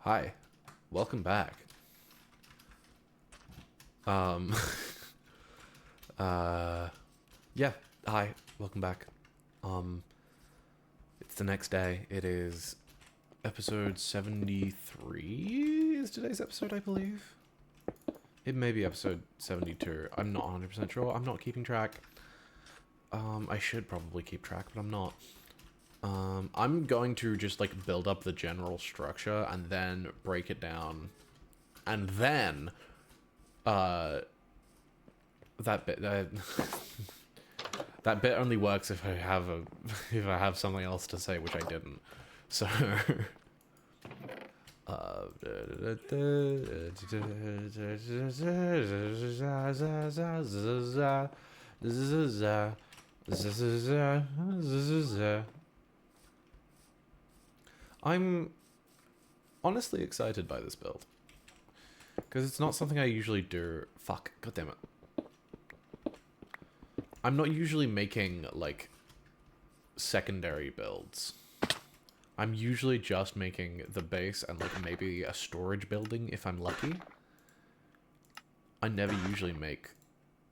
Hi, welcome back. Um, uh, yeah, hi, welcome back. Um, it's the next day. It is episode 73 is today's episode, I believe. It may be episode 72. I'm not 100% sure. I'm not keeping track. I should probably keep track, but I'm not. I'm going to just like build up the general structure and then break it down. And then, uh, that bit, that bit only works if I have if I have something else to say, which I didn't. So, I'm honestly excited by this build because it's not something I usually do. Fuck, god damn it. I'm not usually making like secondary builds. I'm usually just making the base and like maybe a storage building if I'm lucky. I never usually make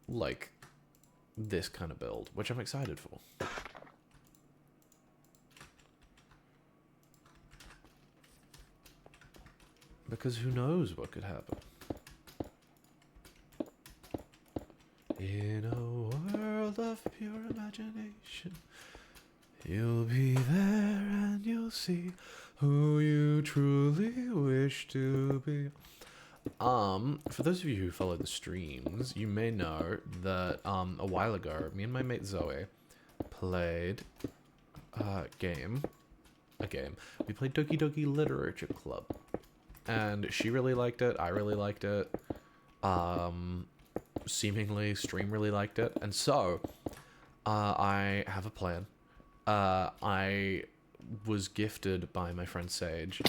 like this kind of build, which I'm excited for. Because who knows what could happen. In a world of pure imagination, you'll be there and you'll see who you truly wish to be. For those of you who follow the streams, you may know that a while ago, me and my mate Zoe played a game. We played Doki Doki Literature Club, and she really liked it. I really liked it. Seemingly, stream really liked it, and so I have a plan. I was gifted by my friend Sage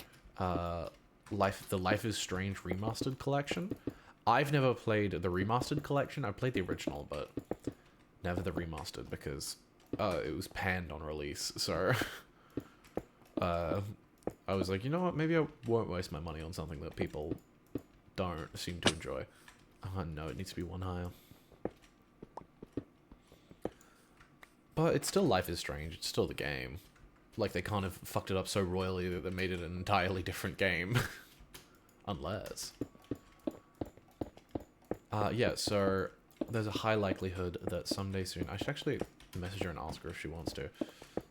the Life is Strange remastered collection. I've never played the remastered collection. I've played the original, but never the remastered because it was panned on release. So I was like, you know what? Maybe I won't waste my money on something that people don't seem to enjoy. Oh no, it needs to be one higher. But it's still Life is Strange. It's still the game. Like, they kind of fucked it up so royally that they made it an entirely different game. Unless. Yeah, so there's a high likelihood that someday soon... I should actually message her and ask her if she wants to.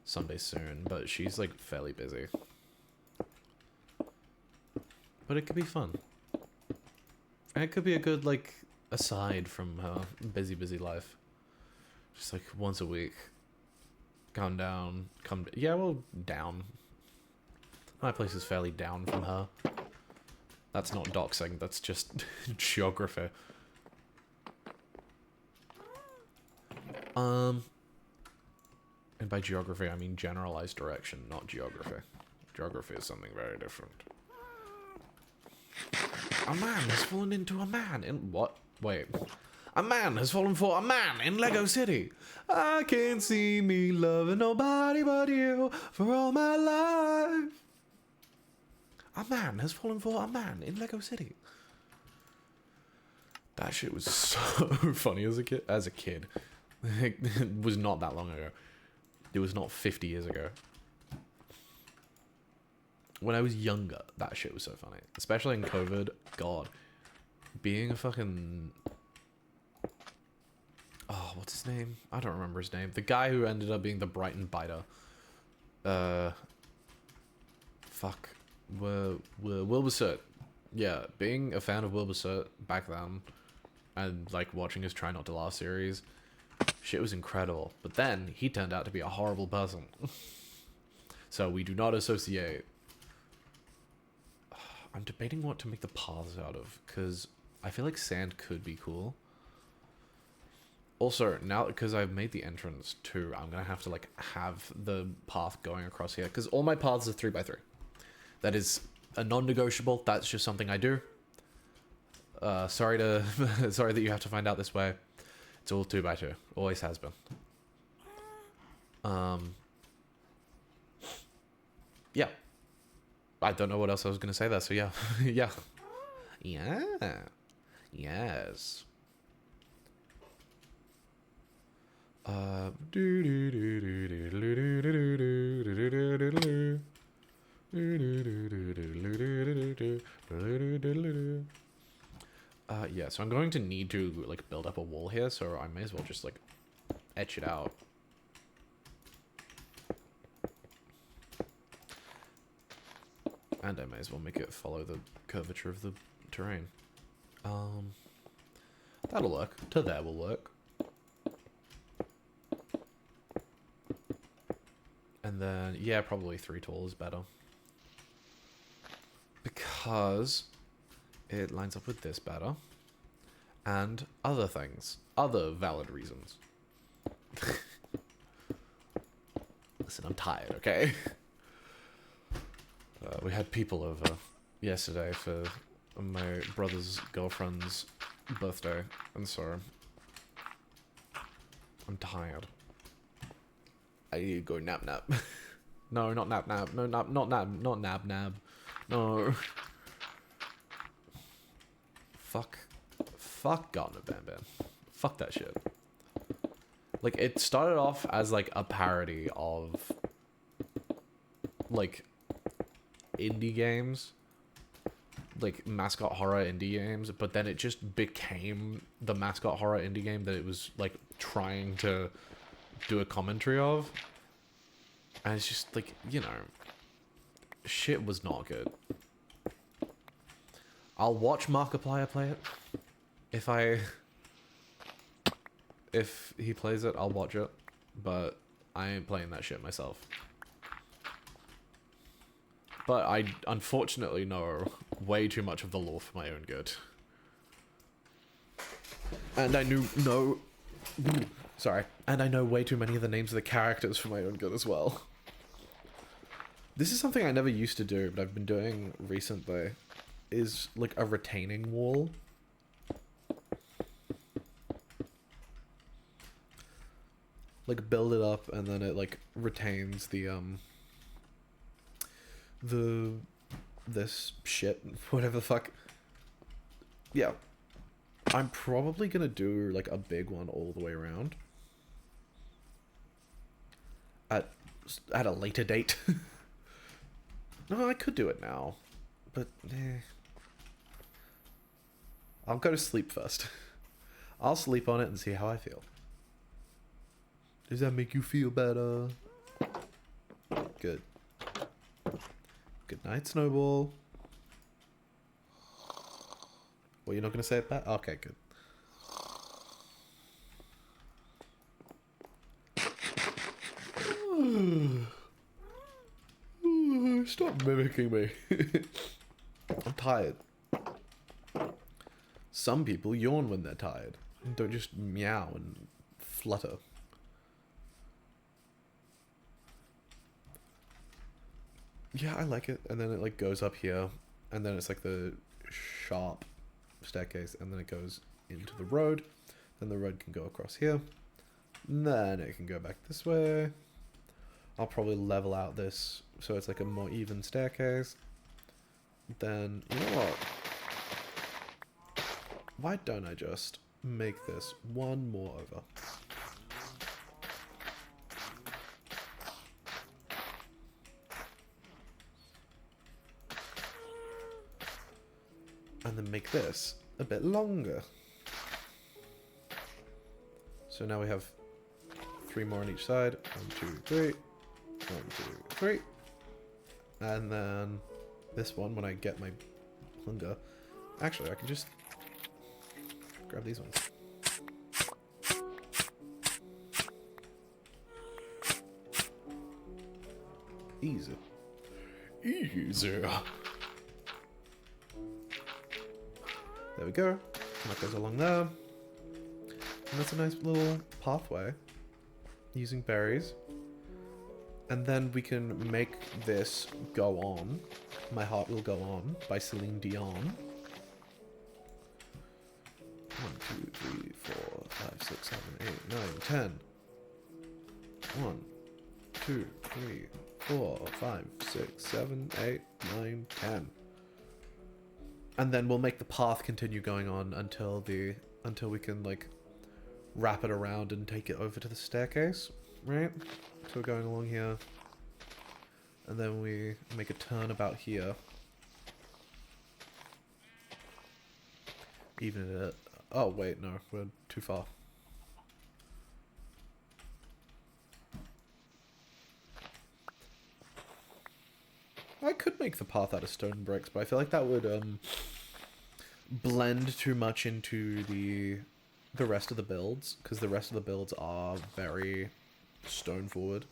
Someday soon, but she's, like, fairly busy. But it could be fun. And it could be a good, like, aside from her busy life. Just, like, once a week. Down. Yeah, well, down. My place is fairly down from her. That's not doxing, that's just geography. And by geography, I mean generalized direction, not geography. Geography is something very different. A man has fallen into a man in... What? Wait. A man has fallen for a man in Lego City. I can't see me loving nobody but you for all my life. A man has fallen for a man in Lego City. That shit was so funny as a kid. It was not that long ago. It was not 50 years ago. When I was younger, that shit was so funny. Especially in COVID. God. Being a fucking... Oh, what's his name? I don't remember his name. The guy who ended up being the Brighton Biter. Fuck. Wilbur Soot. Yeah, being a fan of Wilbur Soot back then, and like watching his Try Not to Laugh series, shit was incredible. But then he turned out to be a horrible person. So we do not associate. I'm debating what to make the paths out of, because I feel like sand could be cool. Also, now, because I've made the entrance too, I'm going to have to, like, have the path going across here. Because all my paths are 3x3. That is a non-negotiable. That's just something I do. Sorry that you have to find out this way. It's all 2x2. Always has been. Yeah. I don't know what else I was gonna say there. So yeah, yeah, yeah, yes. Yeah, so I'm going to need to like build up a wall here, so I may as well just like etch it out. And I may as well make it follow the curvature of the terrain. That'll work. To there will work. And then, yeah, probably 3 tall is better. Because it lines up with this better. And other things. Other valid reasons. Listen, I'm tired, okay? We had people over yesterday for my brother's girlfriend's birthday, and so I'm tired. I need to go nap. No, not nap. No, not nab. No. Fuck Gardner Bam. Fuck that shit. Like, it started off as like a parody of like indie games, like mascot horror indie games, but then it just became the mascot horror indie game that it was like trying to do a commentary of, and it's just like, you know, shit was not good. I'll watch Markiplier play it. If he plays it, I'll watch it, but I ain't playing that shit myself. But I unfortunately know way too much of the lore for my own good. And I know way too many of the names of the characters for my own good as well. This is something I never used to do, but I've been doing recently, is like a retaining wall. Like, build it up and then it like retains this shit, whatever the fuck. Yeah, I'm probably gonna do like a big one all the way around at a later date. No, I could do it now, but I'll go to sleep first. I'll sleep on it and see how I feel. Does that make you feel better? Good. Good night, Snowball. Well, you're not going to say it back? Okay, good. Stop mimicking me. I'm tired. Some people yawn when they're tired. Don't just meow and flutter. Yeah, I like it. And then it like goes up here, and then it's like the sharp staircase, and then it goes into the road. Then the road can go across here. And then it can go back this way. I'll probably level out this so it's like a more even staircase. Then, you know what? Why don't I just make this one more over? And then make this a bit longer. So now we have 3 more on each side. 1, 2, 3. 1, 2, 3. And then this one, when I get my hunger. Actually, I can just grab these ones. Easy. Easy. There we go. And that goes along there. And that's a nice little pathway using berries. And then we can make this go on. My Heart Will Go On by Celine Dion. 1, 2, 3, 4, 5, 6, 7, 8, 9, 10. 1, 2, 3, 4, 5, 6, 7, 8, 9, 10. And then we'll make the path continue going on until we can like wrap it around and take it over to the staircase, right? So we're going along here. And then we make a turn about here. Even it. Oh wait, no, we're too far. I could make the path out of stone bricks, but I feel like that would blend too much into the rest of the builds, because the rest of the builds are very stone forward.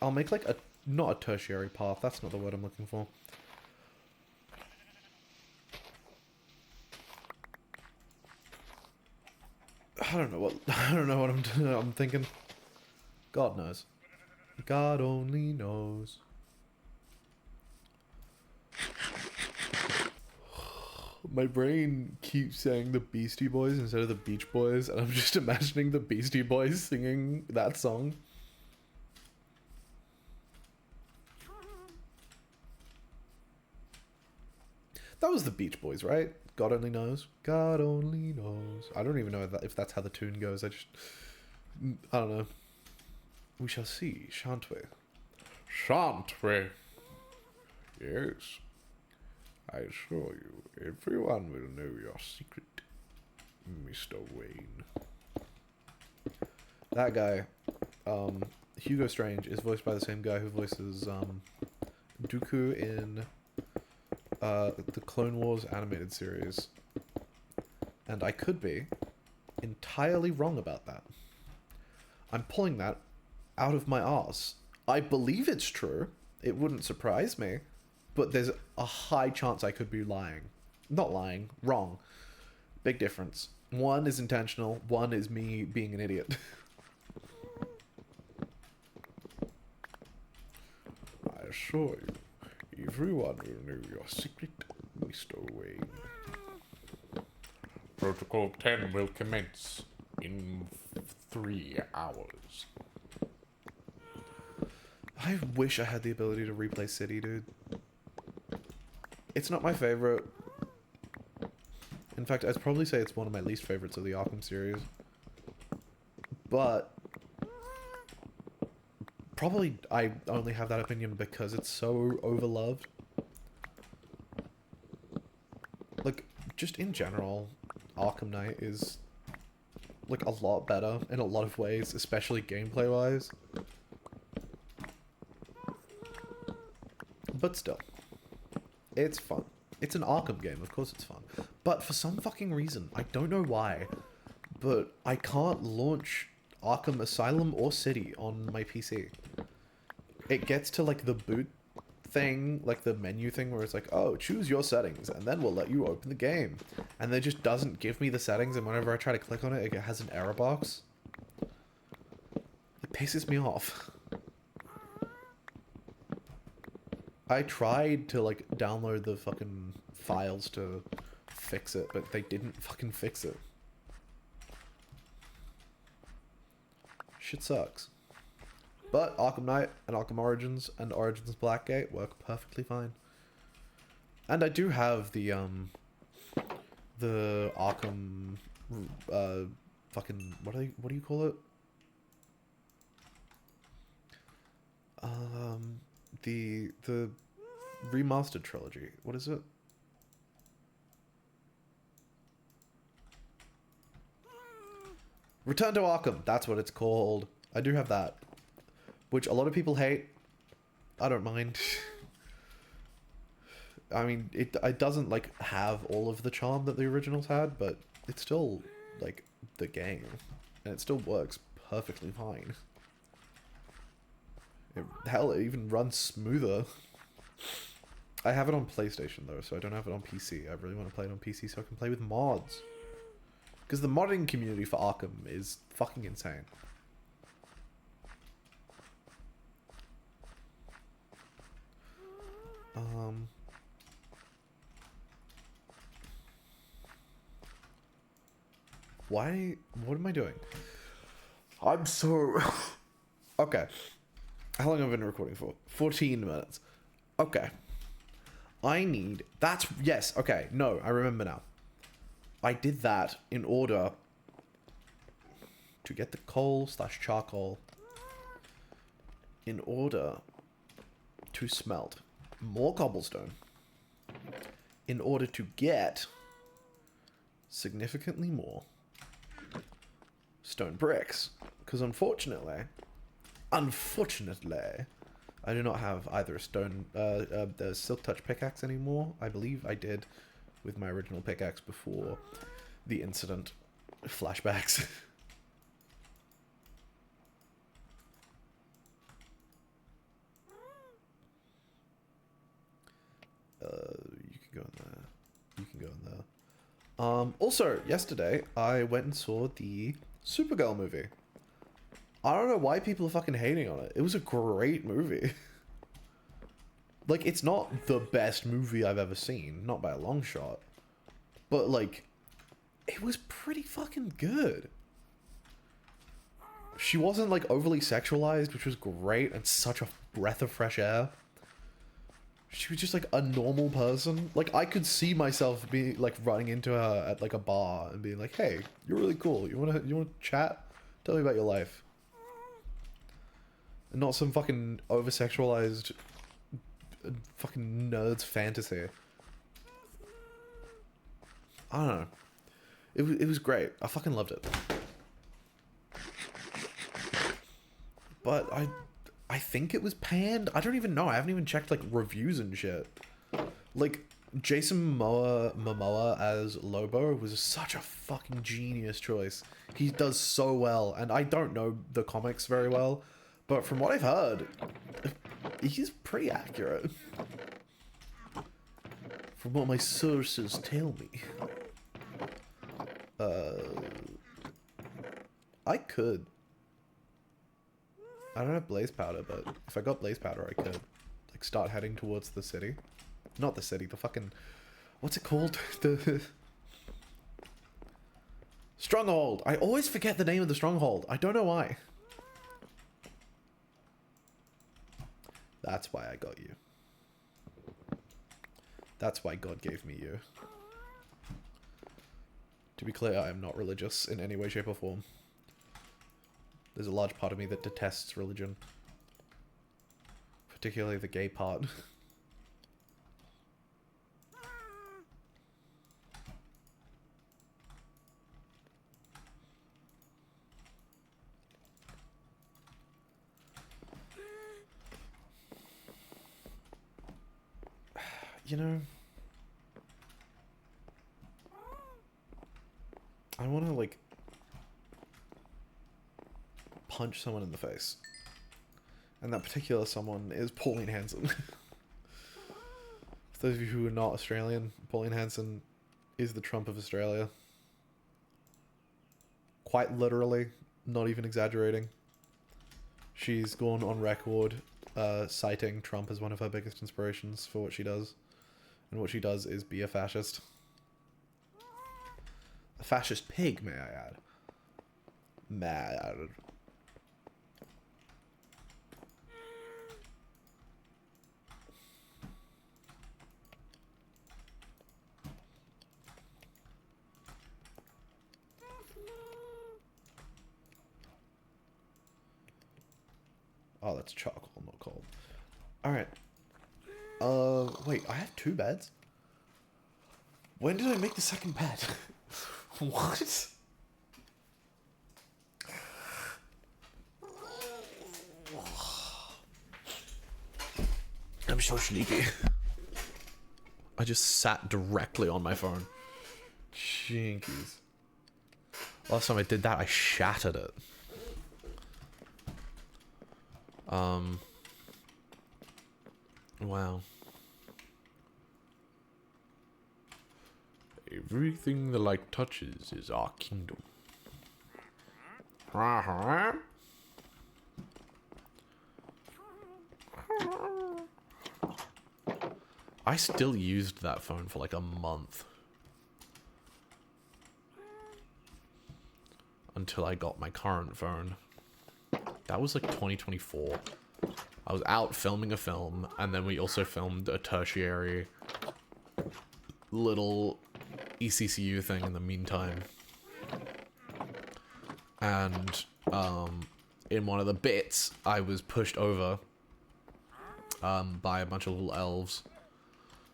I'll make like not a tertiary path, that's not the word I'm looking for. I don't know what I'm thinking. God knows. God only knows. My brain keeps saying the Beastie Boys instead of the Beach Boys, and I'm just imagining the Beastie Boys singing that song. That was the Beach Boys, right? God only knows. God only knows. I don't even know if that's how the tune goes. I don't know. We shall see, shan't we? Shan't we? Yes. I assure you, everyone will know your secret, Mr. Wayne. That guy, Hugo Strange, is voiced by the same guy who voices Dooku in the Clone Wars animated series. And I could be entirely wrong about that. I'm pulling that out of my arse. I believe it's true. It wouldn't surprise me. But there's a high chance I could be lying. Not lying, wrong. Big difference. One is intentional, one is me being an idiot. I assure you, everyone will know your secret, Mr. Wayne. Protocol 10 will commence in 3 hours. I wish I had the ability to replay City, dude. It's not my favorite. In fact, I'd probably say it's one of my least favorites of the Arkham series. But probably I only have that opinion because it's so overloved. Like, just in general, Arkham Knight is like a lot better in a lot of ways, especially gameplay-wise. But still, it's fun. It's an Arkham game, of course it's fun. But for some fucking reason, I don't know why, but I can't launch Arkham Asylum or City on my PC. It gets to like the boot thing, like the menu thing where it's like, oh, choose your settings, and then we'll let you open the game. And it just doesn't give me the settings, and whenever I try to click on it, it has an error box. It pisses me off. I tried to, like, download the fucking files to fix it, but they didn't fucking fix it. Shit sucks. But Arkham Knight and Arkham Origins and Origins Blackgate work perfectly fine. And I do have the Arkham, fucking, what do you call it? The remastered trilogy. What is it? Return to Arkham. That's what it's called. I do have that, which a lot of people hate. I don't mind. I mean, it doesn't like have all of the charm that the originals had, but it's still like the game, and it still works perfectly fine. Hell, it even runs smoother. I have it on PlayStation though, so I don't have it on PC. I really want to play it on PC so I can play with mods. Because the modding community for Arkham is fucking insane. Why? What am I doing? I'm so... Okay. How long have I been recording for? 14 minutes. Okay. I need... That's... Yes, okay. No, I remember now. I did that in order to get the coal/charcoal in order to smelt more cobblestone in order to get significantly more stone bricks. Because unfortunately, I do not have either a stone, the silk touch pickaxe anymore. I believe I did with my original pickaxe before the incident. Flashbacks. You can go in there. You can go in there. Also, yesterday, I went and saw the Supergirl movie. I don't know why people are fucking hating on it. It was a great movie. Like, it's not the best movie I've ever seen. Not by a long shot. But, like, it was pretty fucking good. She wasn't, like, overly sexualized, which was great, and such a breath of fresh air. She was just, like, a normal person. Like, I could see myself being, like, running into her at, like, a bar and being like, hey, you're really cool. You wanna chat? Tell me about your life. And not some fucking over-sexualized fucking nerd's fantasy. I don't know. It was great. I fucking loved it. But I think it was panned. I don't even know. I haven't even checked, like, reviews and shit. Like, Jason Momoa as Lobo was such a fucking genius choice. He does so well, and I don't know the comics very well, but from what I've heard, he's pretty accurate. From what my sources tell me. I could. I don't have blaze powder, but if I got blaze powder, I could, like, start heading towards the city. Not the city, the fucking... What's it called? The... Stronghold! I always forget the name of the stronghold. I don't know why. That's why I got you. That's why God gave me you. To be clear, I am not religious in any way, shape, or form. There's a large part of me that detests religion. Particularly the gay part. You know... I want to, like... punch someone in the face. And that particular someone is Pauline Hanson. For those of you who are not Australian, Pauline Hanson is the Trump of Australia. Quite literally, not even exaggerating. She's gone on record citing Trump as one of her biggest inspirations for what she does. And what she does is be a fascist. A fascist pig, may I add. Mad. Oh, that's charcoal, not coal. Alright. Wait, I have 2 beds? When did I make the second bed? What? I'm so sleepy. I just sat directly on my phone. Jinkies. Last time I did that, I shattered it. Wow. Everything the light touches is our kingdom. I still used that phone for like a month. until I got my current phone. That was like 2024. I was out filming a film, and then we also filmed a tertiary little ECCU thing in the meantime. And in one of the bits, I was pushed over by a bunch of little elves.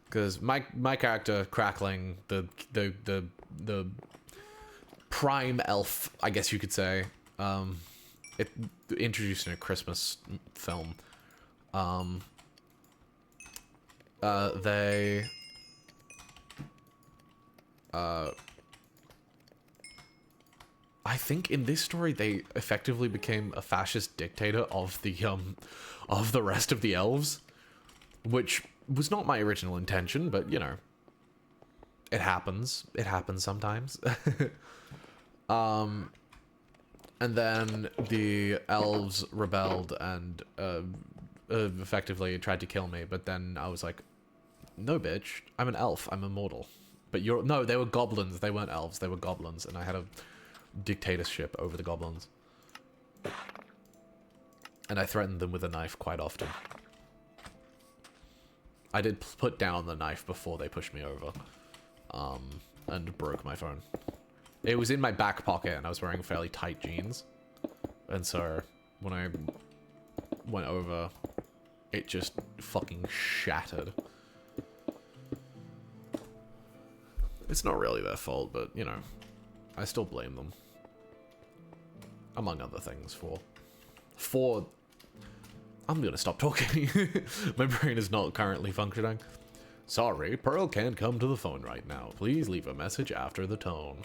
Because my character, Crackling, the prime elf, I guess you could say, it introduced in a Christmas film. They I think in this story they effectively became a fascist dictator of the rest of the elves, which was not my original intention, but you know, it happens. It happens sometimes. And then the elves rebelled and effectively tried to kill me, but then I was like, no, bitch, I'm an elf, I'm immortal. But no, they were goblins, they weren't elves, they were goblins, and I had a dictatorship over the goblins. And I threatened them with a knife quite often. I did put down the knife before they pushed me over, and broke my phone. It was in my back pocket, and I was wearing fairly tight jeans. And so, when I went over, it just fucking shattered. It's not really their fault, but, you know, I still blame them. Among other things, for... I'm gonna stop talking. My brain is not currently functioning. Sorry, Pearl can't come to the phone right now. Please leave a message after the tone.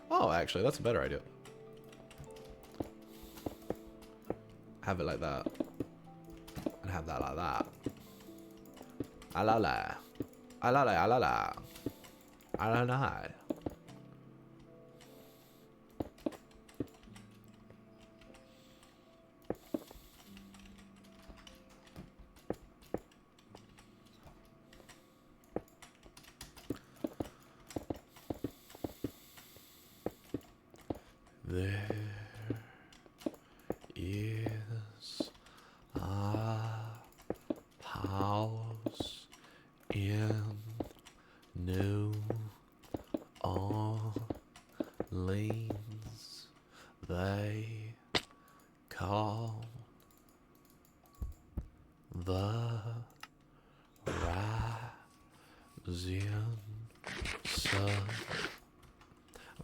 Oh, actually, that's a better idea. Have it like that. And have that like that. Alala. Alala, alala. Alala. There is a house in New Orleans they call the Rising Sun.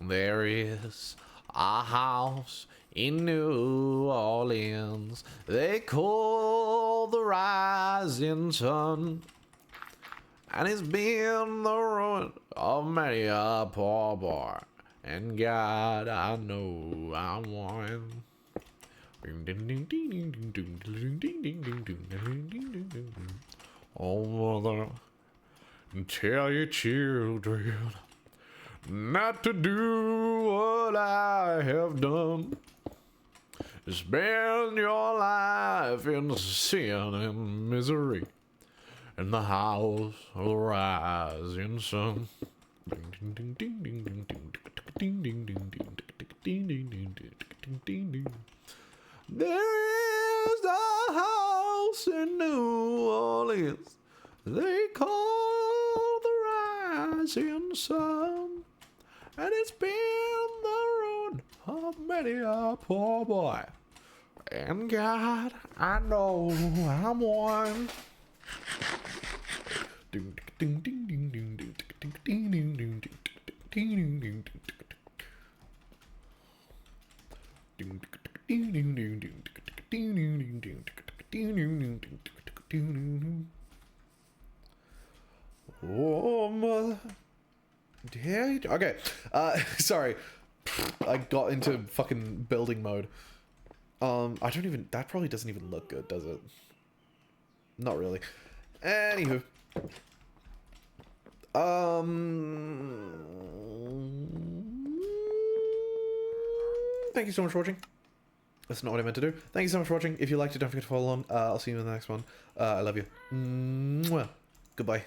There is a house in New Orleans they call the Rising Sun, and it's been the ruin of many a poor boy, and God, I know I'm one. Oh, mother, tell your children not to do what I have done. Spend your life in sin and misery in the house of the rising sun. There is a house in New Orleans they call the Rising Sun, and it's been the ruin of many a poor boy, and God, I know I'm one. Oh, mother. Okay. Sorry. I got into fucking building mode. I don't even... That probably doesn't even look good, does it? Not really. Anywho. Thank you so much for watching. That's not what I meant to do. Thank you so much for watching. If you liked it, don't forget to follow on. I'll see you in the next one. I love you. Mwah. Goodbye.